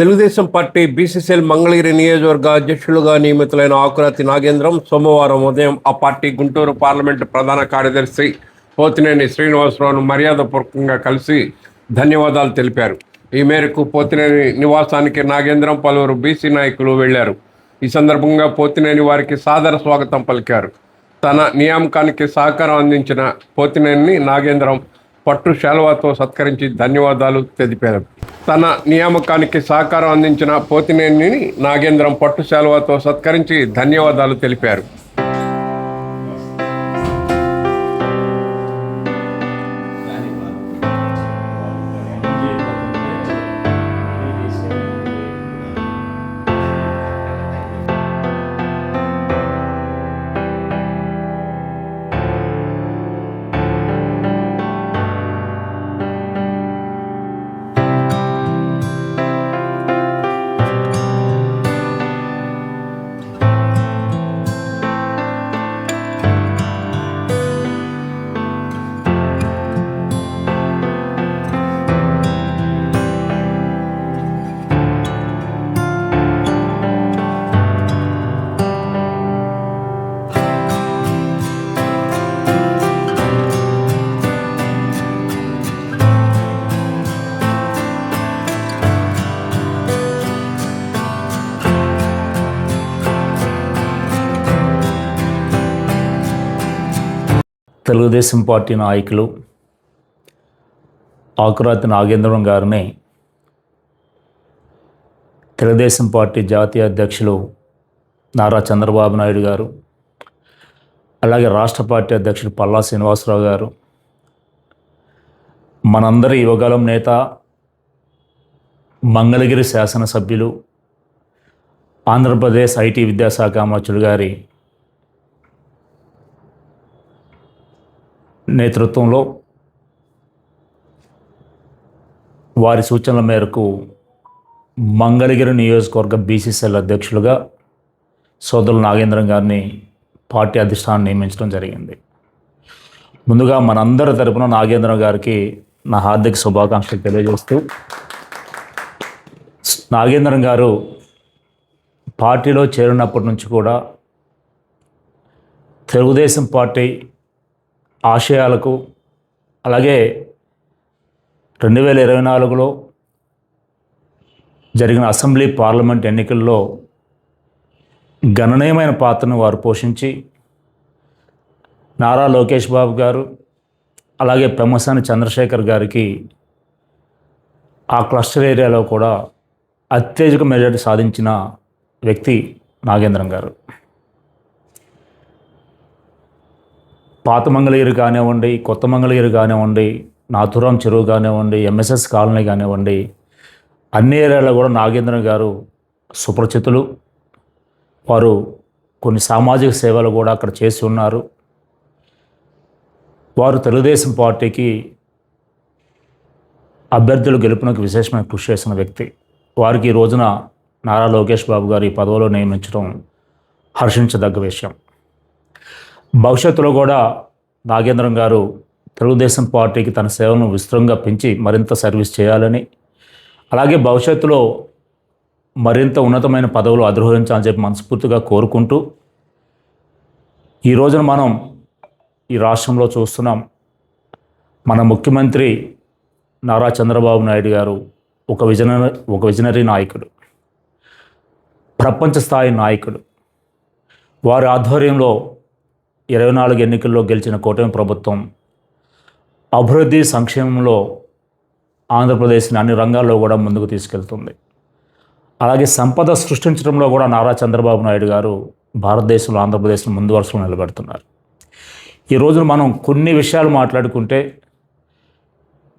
Telugu Desam party BCCL Mangalagiri నియోజకవర్గ అధ్యక్షులుగా నియమితులైన ఆకురాతి నాగేంద్రం సోమవారం ఉదయం ఆ పార్టీ గుంటూరు పార్లమెంటు ప్రధాన కార్యదర్శి పోతినేని శ్రీనివాసరావును మర్యాదపూర్వకంగా కలిసి ధన్యవాదాలు తెలిపారు. ఈ మేరకు పోతినేని నివాసానికి నాగేంద్రం పలువురు బీసీ నాయకులు వెళ్లారు. ఈ సందర్భంగా పోతినేని వారికి సాదర స్వాగతం పలికారు. తన నియామకానికి సహకారం అందించిన పోతినేని నాగేంద్రం పట్టు శాలువాతో సత్కరించి ధన్యవాదాలు తెలిపారు. తన నియామకానికి సహకారం అందించిన పోతినేని నాగేంద్రం పట్టు శాలువాతో సత్కరించి ధన్యవాదాలు తెలిపారు. తెలుగుదేశం పార్టీ నాయకులు ఆకురాతి నాగేంద్రం గారిని తెలుగుదేశం పార్టీ జాతీయ అధ్యక్షులు నారా చంద్రబాబు నాయుడు గారు, అలాగే రాష్ట్ర పార్టీ అధ్యక్షుడు పల్లా శ్రీనివాసరావు గారు, మనందరి యువగలం నేత మంగళగిరి శాసనసభ్యులు ఆంధ్రప్రదేశ్ ఐటీ విద్యాశాఖ మంత్రులు గారి నేతృత్వంలో వారి సూచనల మేరకు మంగళగిరి నియోజకవర్గ బీసీసీఎల్ అధ్యక్షులుగా సోదరులు నాగేంద్రం గారిని పార్టీ అధిష్టానం నియమించడం జరిగింది. ముందుగా మనందరి తరపున నాగేంద్రం గారికి నా హార్దిక శుభాకాంక్షలు తెలియజేస్తూ, నాగేంద్రం గారు పార్టీలో చేరినప్పటి నుంచి కూడా తెలుగుదేశం పార్టీ ఆశయాలకు, అలాగే 2024లో జరిగిన అసెంబ్లీ పార్లమెంట్ ఎన్నికల్లో గణనీయమైన పాత్రను వారు పోషించి నారా లోకేష్ బాబు గారు, అలాగే పెమ్మసాని చంద్రశేఖర్ గారికి ఆ క్లస్టర్ ఏరియాలో కూడా అత్యధిక మెజారిటీ సాధించిన వ్యక్తి నాగేంద్రం గారు. పాత మంగళగిరి కానివ్వండి, కొత్త మంగళగిరి కానివ్వండి, నాథురాం చెరువు కానివ్వండి, ఎంఎస్ఎస్ కాలనీ కానివ్వండి, అన్ని ఏరియాలో కూడా నాగేంద్రం గారు సుపరిచితులు. వారు కొన్ని సామాజిక సేవలు కూడా అక్కడ చేసి ఉన్నారు. వారు తెలుగుదేశం పార్టీకి అభ్యర్థులు గెలుపునకు విశేషమైన కృషి చేసిన వ్యక్తి. వారికి ఈ రోజున నారా లోకేష్ బాబు గారు ఈ పదవిలో నియమించడం హర్షించదగ్గ విషయం. భవిష్యత్తులో కూడా నాగేంద్రం గారు తెలుగుదేశం పార్టీకి తన సేవలను విస్తృతంగా పెంచి మరింత సర్వీస్ చేయాలని, అలాగే భవిష్యత్తులో మరింత ఉన్నతమైన పదవులు అధిరోహించాలని చెప్పి మనస్ఫూర్తిగా కోరుకుంటూ, ఈ రోజున మనం ఈ రాష్ట్రంలో చూస్తున్నాం, మన ముఖ్యమంత్రి నారా చంద్రబాబు నాయుడు గారు ఒక విజనరీ నాయకుడు, ప్రపంచ స్థాయి నాయకుడు. వారి ఆధ్వర్యంలో 24 ఎన్నికల్లో గెలిచిన కూటమి ప్రభుత్వం అభివృద్ధి సంక్షేమంలో ఆంధ్రప్రదేశ్ని అన్ని రంగాల్లో కూడా ముందుకు తీసుకెళ్తుంది. అలాగే సంపద సృష్టించడంలో కూడా నారా చంద్రబాబు నాయుడు గారు భారతదేశంలో ఆంధ్రప్రదేశ్ని ముందు వరుసలో నిలబెడుతున్నారు. ఈ రోజున మనం కొన్ని విషయాలు మాట్లాడుకుంటే,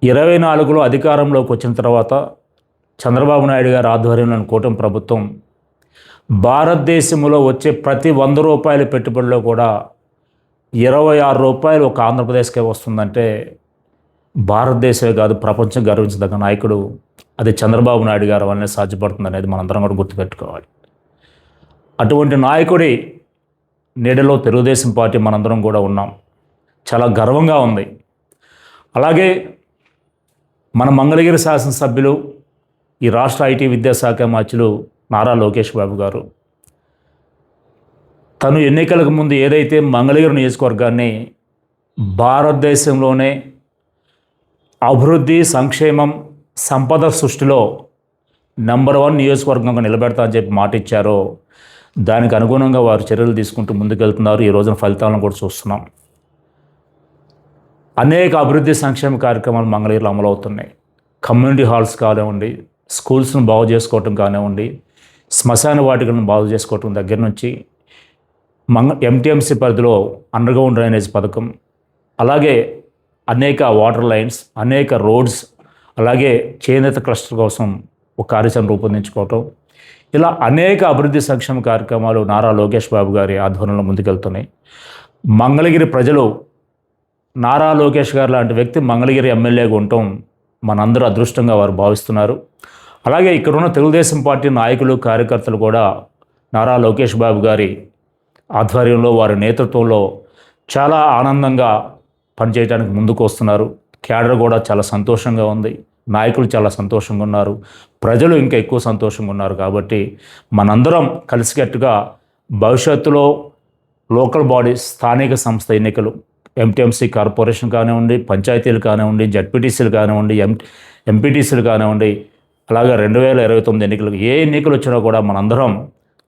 24లో అధికారంలోకి వచ్చిన తర్వాత చంద్రబాబు నాయుడు గారి ఆధ్వర్యంలోని కూటమి ప్రభుత్వం భారతదేశంలో వచ్చే ప్రతి 100 రూపాయల పెట్టుబడిలో కూడా 26 రూపాయలు ఒక ఆంధ్రప్రదేశ్కే వస్తుందంటే భారతదేశమే కాదు ప్రపంచం గర్వించదగ్గ నాయకుడు అది చంద్రబాబు నాయుడు గారి వల్లనే సాధ్యపడుతుంది అనేది మనందరం కూడా గుర్తుపెట్టుకోవాలి. అటువంటి నాయకుడి నీడలో తెలుగుదేశం పార్టీ మనందరం కూడా ఉన్నాం. చాలా గర్వంగా ఉంది. అలాగే మన మంగళగిరి శాసనసభ్యులు ఈ రాష్ట్ర ఐటీ విద్యాశాఖ మంత్రులు నారా లోకేష్ బాబు గారు తను ఎన్నికలకు ముందు ఏదైతే మంగళగిరి నియోజకవర్గాన్ని భారతదేశంలోనే అభివృద్ధి, సంక్షేమం, సంపద సృష్టిలో నంబర్ 1 నియోజకవర్గంగా నిలబెడతా అని చెప్పి మాట ఇచ్చారో దానికి అనుగుణంగా వారు చర్యలు తీసుకుంటూ ముందుకెళ్తున్నారు. ఈ రోజున ఫలితాలను కూడా చూస్తున్నాం. అనేక అభివృద్ధి సంక్షేమ కార్యక్రమాలు మంగళగిరిలో అమలవుతున్నాయి. కమ్యూనిటీ హాల్స్ కానివ్వండి, స్కూల్స్ను బాగు చేసుకోవటం కానివ్వండి, శ్మశాన వాటికలను బాగు చేసుకోవటం దగ్గర నుంచి ఎంటీఎంసీ పరిధిలో అండర్గ్రౌండ్ డ్రైనేజ్ పథకం, అలాగే అనేక వాటర్ లైన్స్, అనేక రోడ్స్, అలాగే చేనేత క్లస్టర్ కోసం ఒక కార్యాచరణ రూపొందించుకోవటం, ఇలా అనేక అభివృద్ధి సంక్షేమ కార్యక్రమాలు నారా లోకేష్ బాబు గారి ఆధ్వర్యంలో ముందుకెళ్తున్నాయి. మంగళగిరి ప్రజలు నారా లోకేష్ గారు లాంటి వ్యక్తి మంగళగిరి ఎమ్మెల్యేగా ఉండటం మనందరూ అదృష్టంగా వారు భావిస్తున్నారు. అలాగే ఇక్కడున్న తెలుగుదేశం పార్టీ నాయకులు, కార్యకర్తలు కూడా నారా లోకేష్ బాబు గారి ఆధ్వర్యంలో, వారి నేతృత్వంలో చాలా ఆనందంగా పనిచేయడానికి ముందుకు వస్తున్నారు. క్యాడర్ కూడా చాలా సంతోషంగా ఉంది, నాయకులు చాలా సంతోషంగా ఉన్నారు, ప్రజలు ఇంకా ఎక్కువ సంతోషంగా ఉన్నారు. కాబట్టి మనందరం కలిసికట్టుగా భవిష్యత్తులో లోకల్ బాడీస్, స్థానిక సంస్థ ఎన్నికలు, ఎంటీఎంసీ కార్పొరేషన్ కానివ్వండి, పంచాయతీలు కానివ్వండి, జడ్పీటీసీలు కానివ్వండి, ఎంపీటీసీలు కానివ్వండి, అలాగే 2029 ఎన్నికలు, ఏ ఎన్నికలు వచ్చినా కూడా మనందరం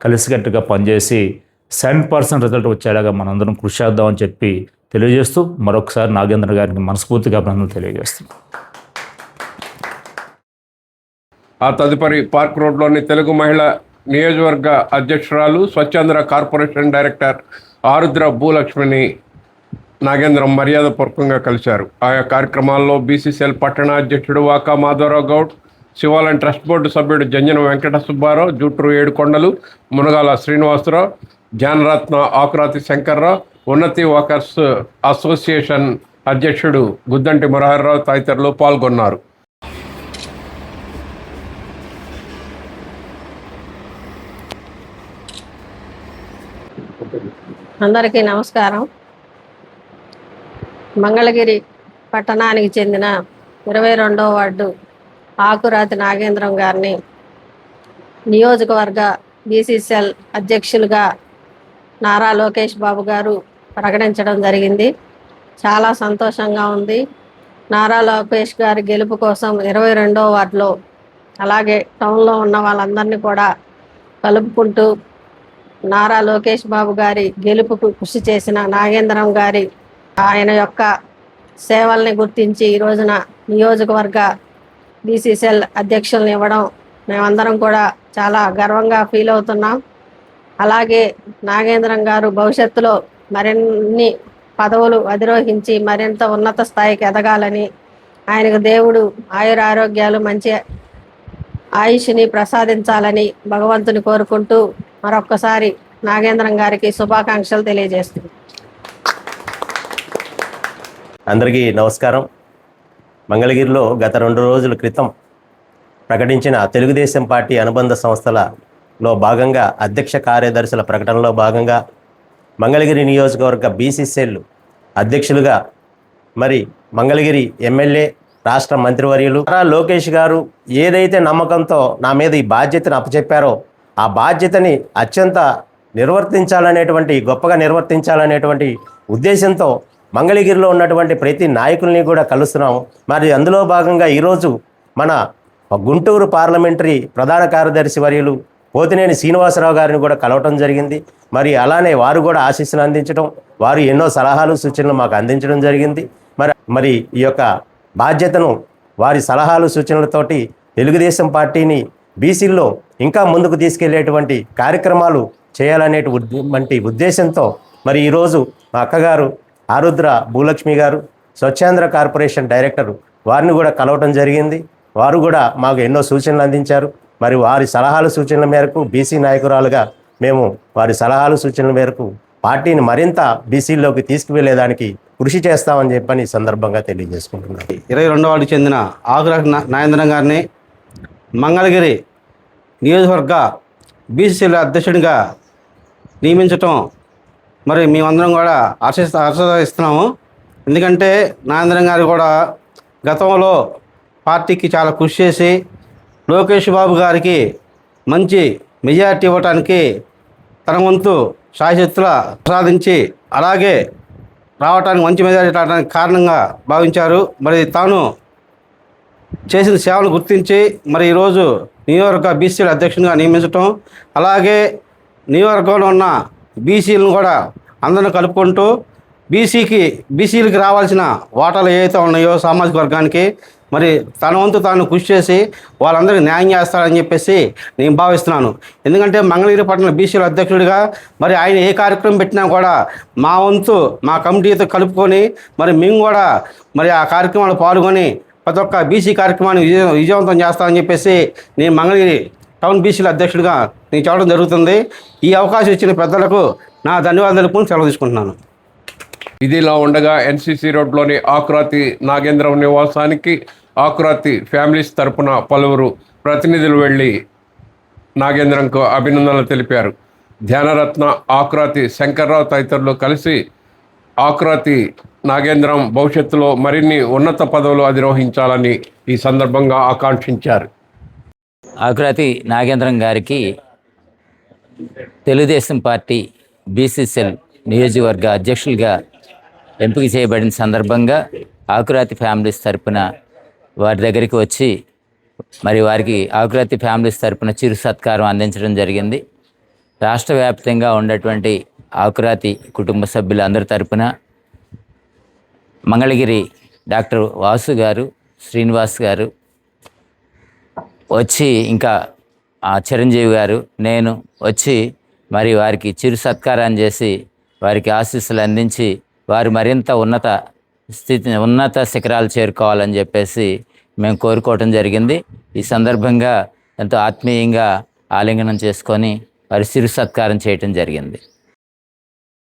కలిసికట్టుగా పనిచేసి 100% రిజల్ట్ వచ్చేలాగా మనందరం కృషి చేద్దామని చెప్పి తెలియజేస్తూ మరొకసారి నాగేంద్ర గారికి మనస్ఫూర్తిగా అభినందనలు తెలియజేస్తున్నాం. ఆ తదుపరి పార్క్ రోడ్లోని తెలుగు మహిళా నియోజకవర్గ అధ్యక్షురాలు, స్వచ్ఛంద్ర కార్పొరేషన్ డైరెక్టర్ ఆరుద్ర భూలక్ష్మిని నాగేంద్రం మర్యాదపూర్వకంగా కలిశారు. ఆయా కార్యక్రమాల్లో బీసీసీఎల్ పట్టణ అధ్యక్షుడు వాకా మాధవరావు గౌడ్, శివాలయం ట్రస్ట్ బోర్డు సభ్యుడు జంజన వెంకట సుబ్బారావు, జూట్రు ఏడుకొండలు, మునగాల శ్రీనివాసరావు, జ్ఞానరత్న ఆకురాతి శంకర్రావు, ఉన్నతి వాకర్స్ అసోసియేషన్ అధ్యక్షుడు గుద్దంటి మురహర్రావు తదితరులు పాల్గొన్నారు. అందరికీ నమస్కారం. మంగళగిరి పట్టణానికి చెందిన 22వ వార్డు ఆకురాతి నాగేంద్రం గారిని నియోజకవర్గ బీసీసీఎల్ అధ్యక్షులుగా నారా లోకేష్ బాబు గారు ప్రకటించడం జరిగింది. చాలా సంతోషంగా ఉంది. నారా లోకేష్ గారి గెలుపు కోసం 22వ వార్డులో అలాగే టౌన్లో ఉన్న వాళ్ళందరినీ కూడా కలుపుకుంటూ నారా లోకేష్ బాబు గారి గెలుపుకు కృషి చేసిన నాగేంద్రం గారి ఆయన యొక్క సేవల్ని గుర్తించి ఈ రోజున నియోజకవర్గ బీసీసీఎల్ అధ్యక్షులను ఇవ్వడం మేమందరం కూడా చాలా గర్వంగా ఫీల్ అవుతున్నాం. అలాగే నాగేంద్రం గారు భవిష్యత్తులో మరిన్ని పదవులు అధిరోహించి మరింత ఉన్నత స్థాయికి ఎదగాలని, ఆయనకు దేవుడు ఆయురారోగ్యాలు, మంచి ఆయుష్ని ప్రసాదించాలని భగవంతుని కోరుకుంటూ మరొక్కసారి నాగేంద్రం గారికి శుభాకాంక్షలు తెలియజేస్తుంది. అందరికీ నమస్కారం. మంగళగిరిలో గత 2 రోజుల క్రితం ప్రకటించిన తెలుగుదేశం పార్టీ అనుబంధ సంస్థలలో భాగంగా అధ్యక్ష కార్యదర్శుల ప్రకటనలో భాగంగా మంగళగిరి నియోజకవర్గ బీసీసీఎల్ అధ్యక్షులుగా మరి మంగళగిరి ఎమ్మెల్యే, రాష్ట్ర మంత్రివర్యులు నారా లోకేష్ గారు ఏదైతే నమ్మకంతో నా మీద ఈ బాధ్యతను అప్పచెప్పారో ఆ బాధ్యతని అత్యంత గొప్పగా నిర్వర్తించాలనేటువంటి ఉద్దేశంతో మంగళగిరిలో ఉన్నటువంటి ప్రతి నాయకుల్ని కూడా కలుస్తున్నాము. మరి అందులో భాగంగా ఈరోజు మన గుంటూరు పార్లమెంటరీ ప్రధాన కార్యదర్శి వర్యులు పోతినేని శ్రీనివాసరావు గారిని కూడా కలవటం జరిగింది. మరి అలానే వారు కూడా ఆశీస్సులు అందించడం, వారు ఎన్నో సలహాలు, సూచనలు మాకు అందించడం జరిగింది. మరి ఈ యొక్క బాధ్యతను వారి సలహాలు, సూచనలతోటి తెలుగుదేశం పార్టీని బీసీల్లో ఇంకా ముందుకు తీసుకెళ్లేటువంటి కార్యక్రమాలు చేయాలనేటువంటి ఉద్దేశంతో మరి ఈరోజు మా అక్కగారు ఆరుద్ర భూలక్ష్మి గారు, స్వచ్ఛంద్ర కార్పొరేషన్ డైరెక్టర్, వారిని కూడా కలవటం జరిగింది. వారు కూడా మాకు ఎన్నో సూచనలు అందించారు. మరి వారి సలహాలు, సూచనల మేరకు బీసీ నాయకురాలుగా మేము వారి సలహాలు, సూచనల మేరకు పార్టీని మరింత బీసీల్లోకి తీసుకువెళ్ళేదానికి కృషి చేస్తామని చెప్పని సందర్భంగా తెలియజేసుకుంటున్నాను. 22వ వార్డుకి చెందిన ఆకురాతి నాగేంద్రం గారిని మంగళగిరి నియోజకవర్గ బీసీసీఎల్ అధ్యక్షుడిగా నియమించటం మరి మేమందరం కూడా హర్షిస్తున్నాము. ఎందుకంటే నాగేంద్రం గారు కూడా గతంలో పార్టీకి చాలా కృషి చేసి లోకేష్ బాబు గారికి మంచి మెజారిటీ ఇవ్వటానికి తన వంతు శాయశక్తుల ప్రసాదించి అలాగే రావటానికి మంచి మెజారిటీ రావడానికి కారణంగా భావించారు. మరి తాను చేసిన సేవలు గుర్తించి మరి ఈరోజు నియోజకవర్గ బీసీల అధ్యక్షునిగా నియమించటం, అలాగే నియోజకవర్గంలో ఉన్న బీసీలను కూడా అందరిని కలుపుకుంటూ బీసీలకి రావాల్సిన వాటాలు ఏవైతే ఉన్నాయో సామాజిక వర్గానికి మరి తన వంతు తాను కృషి చేసి వాళ్ళందరికీ న్యాయం చేస్తారని చెప్పేసి నేను భావిస్తున్నాను. ఎందుకంటే మంగళగిరి పట్టణ బీసీల అధ్యక్షుడిగా మరి ఆయన ఏ కార్యక్రమం పెట్టినా కూడా మా వంతు మా కమిటీతో కలుపుకొని మరి మేము కూడా మరి ఆ కార్యక్రమాలు పాల్గొని ప్రతి ఒక్క బీసీ కార్యక్రమాన్ని విజయవంతం చేస్తామని చెప్పేసి నేను మంగళగిరి టౌన్ బీసీల అధ్యక్షుడిగా నేను చెప్పడం జరుగుతుంది. ఈ అవకాశం ఇచ్చిన పెద్దలకు నా ధన్యవాదాలు సెలవు తీసుకుంటున్నాను. ఇదిలా ఉండగా ఎన్సీసీ రోడ్లోని ఆకురాతి నాగేంద్రం నివాసానికి ఆకురాతి ఫ్యామిలీస్ తరపున పలువురు ప్రతినిధులు వెళ్లి నాగేంద్రంకు అభినందనలు తెలిపారు. ధ్యానరత్న, ఆకురాతి శంకర్రావు తదితరులు కలిసి ఆకురాతి నాగేంద్రం భవిష్యత్తులో మరిన్ని ఉన్నత పదవులు అధిరోహించాలని ఈ సందర్భంగా ఆకాంక్షించారు. ఆకురాతి నాగేంద్రం గారికి తెలుగుదేశం పార్టీ బీసీసీఎల్ నియోజకవర్గ అధ్యక్షులుగా ఎంపిక చేయబడిన సందర్భంగా ఆకురాతి ఫ్యామిలీస్ తరపున వారి దగ్గరికి వచ్చి మరి వారికి ఆకురాతి ఫ్యామిలీస్ తరపున చిరు సత్కారం అందించడం జరిగింది. రాష్ట్ర వ్యాప్తంగా ఉన్నటువంటి ఆకురాతి కుటుంబ సభ్యులందరి తరపున మంగళగిరి డాక్టర్ వాసు గారు, శ్రీనివాస్ గారు వచ్చి ఇంకా చిరంజీవి గారు, నేను వచ్చి మరి వారికి చిరు సత్కారాన్ని చేసి వారికి ఆశీస్సులు అందించి వారు మరింత ఉన్నత శిఖరాలు చేరుకోవాలని చెప్పేసి మేము కోరుకోవటం జరిగింది. ఈ సందర్భంగా ఎంతో ఆత్మీయంగా ఆలింగనం చేసుకొని వారి చిరు సత్కారం చేయటం జరిగింది.